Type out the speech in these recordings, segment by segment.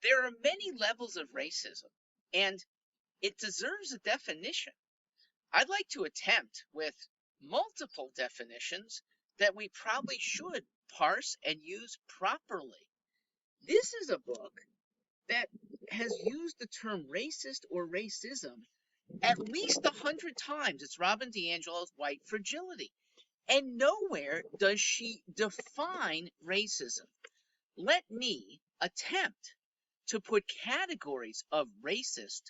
There are many levels of racism, and it deserves a definition. I'd like to attempt with multiple definitions that we probably should parse and use properly. This is a book that has used the term racist or racism at least 100 times. It's Robin DiAngelo's White Fragility. And nowhere does she define racism. Let me attempt to put categories of racist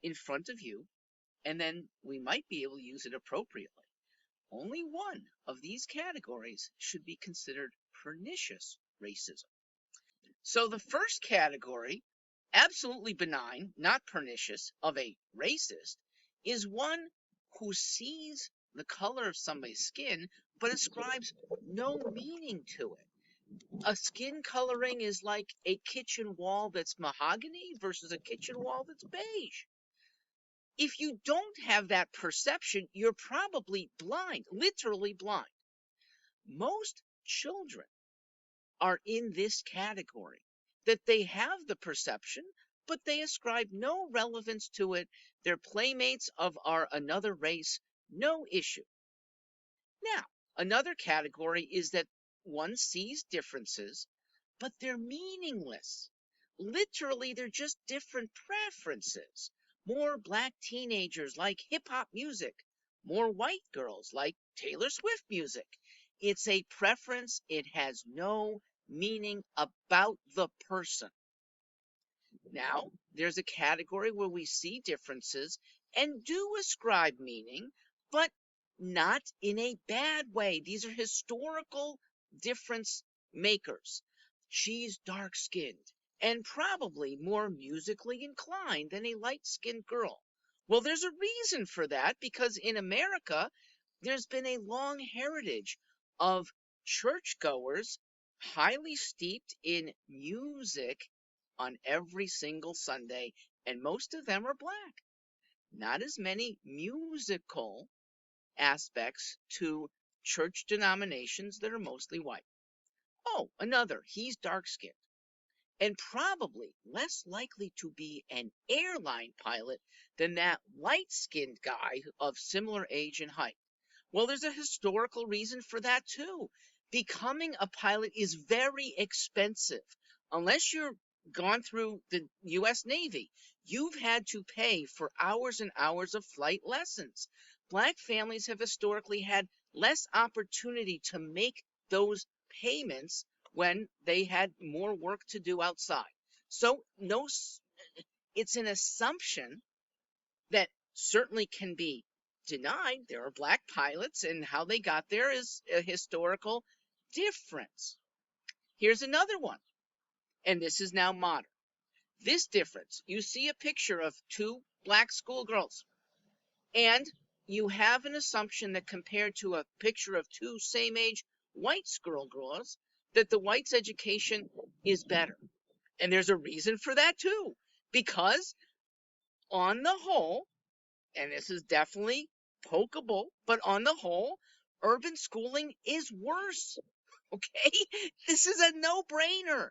in front of you, and then we might be able to use it appropriately. Only one of these categories should be considered pernicious racism. So the first category, absolutely benign, not pernicious, of a racist, is one who sees the color of somebody's skin but ascribes no meaning to it. A skin coloring is like a kitchen wall that's mahogany versus a kitchen wall that's beige. If you don't have that perception, you're probably blind, literally blind. Most children are in this category, that they have the perception, but they ascribe no relevance to it. They're playmates of another race, no issue. Now, another category is that one sees differences, but they're meaningless. Literally, they're just different preferences. More black teenagers like hip-hop music, more white girls like Taylor Swift music. It's a preference. It has no meaning about the person. Now, there's a category where we see differences and do ascribe meaning, but not in a bad way. These are historical difference makers. She's dark-skinned and probably more musically inclined than a light-skinned girl. Well, there's a reason for that, because in America, there's been a long heritage of churchgoers highly steeped in music on every single Sunday, and most of them are black. Not as many musical aspects to church denominations that are mostly white. Oh, another, he's dark-skinned and probably less likely to be an airline pilot than that light-skinned guy of similar age and height. Well, there's a historical reason for that too. Becoming a pilot is very expensive. Unless you're gone through the U.S. Navy, you've had to pay for hours and hours of flight lessons. Black families have historically had less opportunity to make those payments when they had more work to do outside. So it's an assumption that certainly can be denied. There are black pilots, and how they got there is a historical difference. Here's another one, and this is now modern. This difference, you see a picture of two black schoolgirls, and you have an assumption that compared to a picture of two same-age white schoolgirls, that the white's education is better. And there's a reason for that too, because on the whole, and this is definitely pokeable, but on the whole, urban schooling is worse. Okay? This is a no-brainer.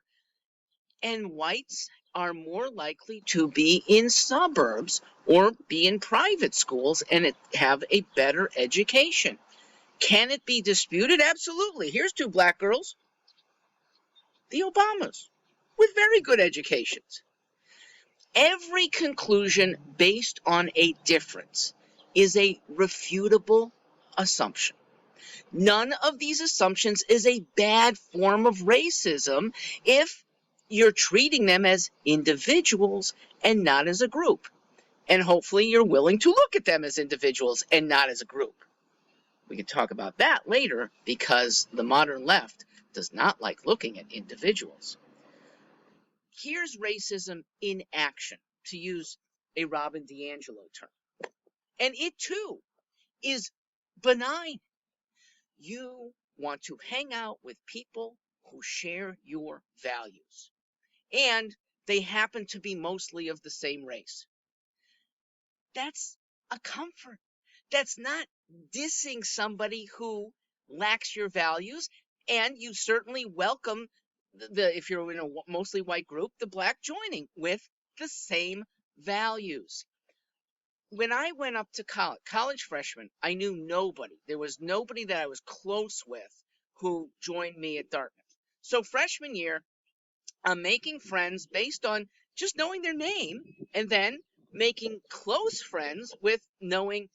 And whites are more likely to be in suburbs or be in private schools and have a better education. Can it be disputed? Absolutely. Here's two black girls, the Obamas, with very good educations. Every conclusion based on a difference is a refutable assumption. None of these assumptions is a bad form of racism if you're treating them as individuals and not as a group. And hopefully you're willing to look at them as individuals and not as a group. We can talk about that later, because the modern left does not like looking at individuals. Here's racism in action, to use a Robin DiAngelo term. And it too is benign. You want to hang out with people who share your values, and they happen to be mostly of the same race. That's a comfort. That's not dissing somebody who lacks your values, and you certainly welcome if you're in a mostly white group, the black joining with the same values. When I went up to college freshman, I knew nobody. There was nobody that I was close with who joined me at Dartmouth. So freshman year, I'm making friends based on just knowing their name, and then making close friends with knowing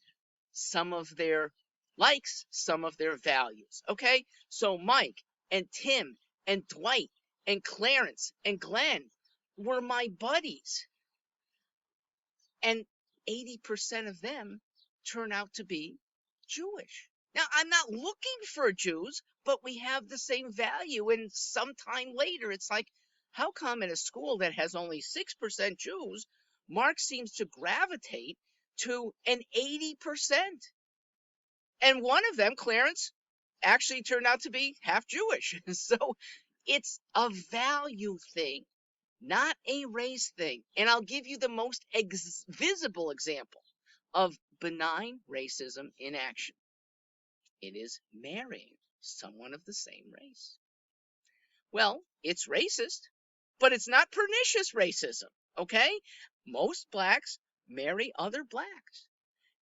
some of their likes, some of their values. Okay? So Mike and Tim and Dwight and Clarence and Glenn were my buddies. And 80% of them turn out to be Jewish. Now, I'm not looking for Jews, but we have the same value. And sometime later, it's like, how come in a school that has only 6% Jews, Mark seems to gravitate to an 80%? And one of them, Clarence, actually turned out to be half Jewish. So it's a value thing, not a race thing. And I'll give you the most visible example of benign racism in action. It is marrying someone of the same race. Well, it's racist, but it's not pernicious racism, okay? Most blacks marry other blacks.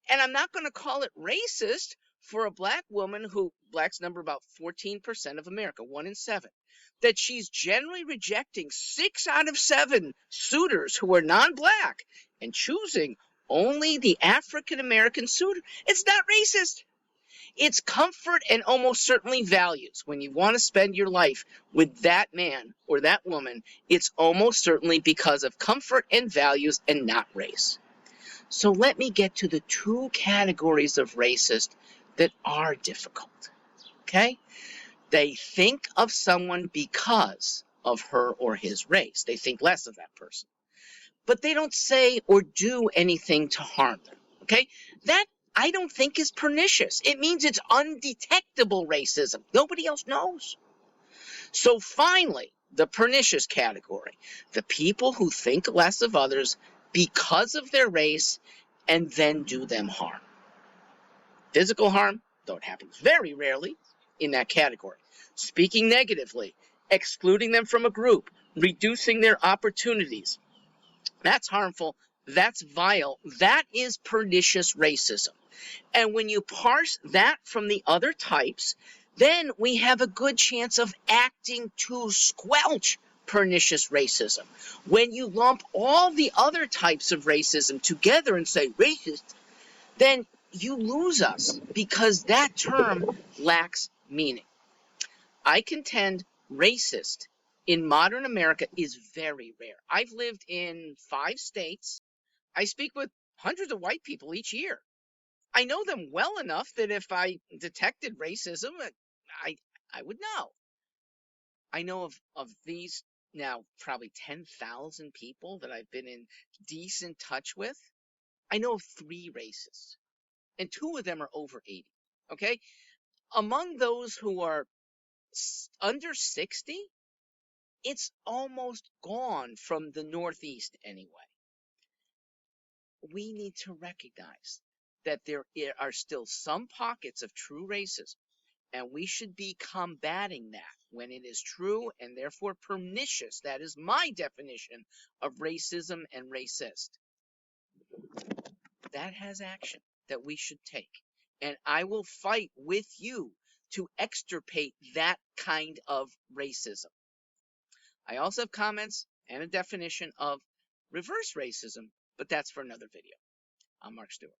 And I'm not going to call it racist for a black woman who, blacks number about 14% of America, 1 in 7, that she's generally rejecting 6 out of 7 suitors who are non-black and choosing only the African-American suitor. It's not racist. It's comfort and almost certainly values. When you want to spend your life with that man or that woman, it's almost certainly because of comfort and values and not race. So let me get to the 2 categories of racist that are difficult, okay? They think of someone because of her or his race. They think less of that person. But they don't say or do anything to harm them, okay? That, I don't think, is pernicious. It means it's undetectable racism. Nobody else knows. So finally, the pernicious category, the people who think less of others because of their race and then do them harm. Physical harm, though it happens very rarely, in that category. Speaking negatively, excluding them from a group, reducing their opportunities. That's harmful. That's vile. That is pernicious racism. And when you parse that from the other types, then we have a good chance of acting to squelch pernicious racism. When you lump all the other types of racism together and say racist, then you lose us because that term lacks meaning. I contend racist in modern America is very rare. I've lived in 5 states. I speak with hundreds of white people each year. I know them well enough that if I detected racism, I would know. I know of these now probably 10,000 people that I've been in decent touch with. I know of 3 racists, and 2 of them are over 80, okay? Among those who are under 60, it's almost gone from the Northeast anyway. We need to recognize that there are still some pockets of true racism, and we should be combating that when it is true and therefore pernicious. That is my definition of racism and racist. That has action that we should take, and I will fight with you to extirpate that kind of racism. I also have comments and a definition of reverse racism, but that's for another video. I'm Mark Stewart.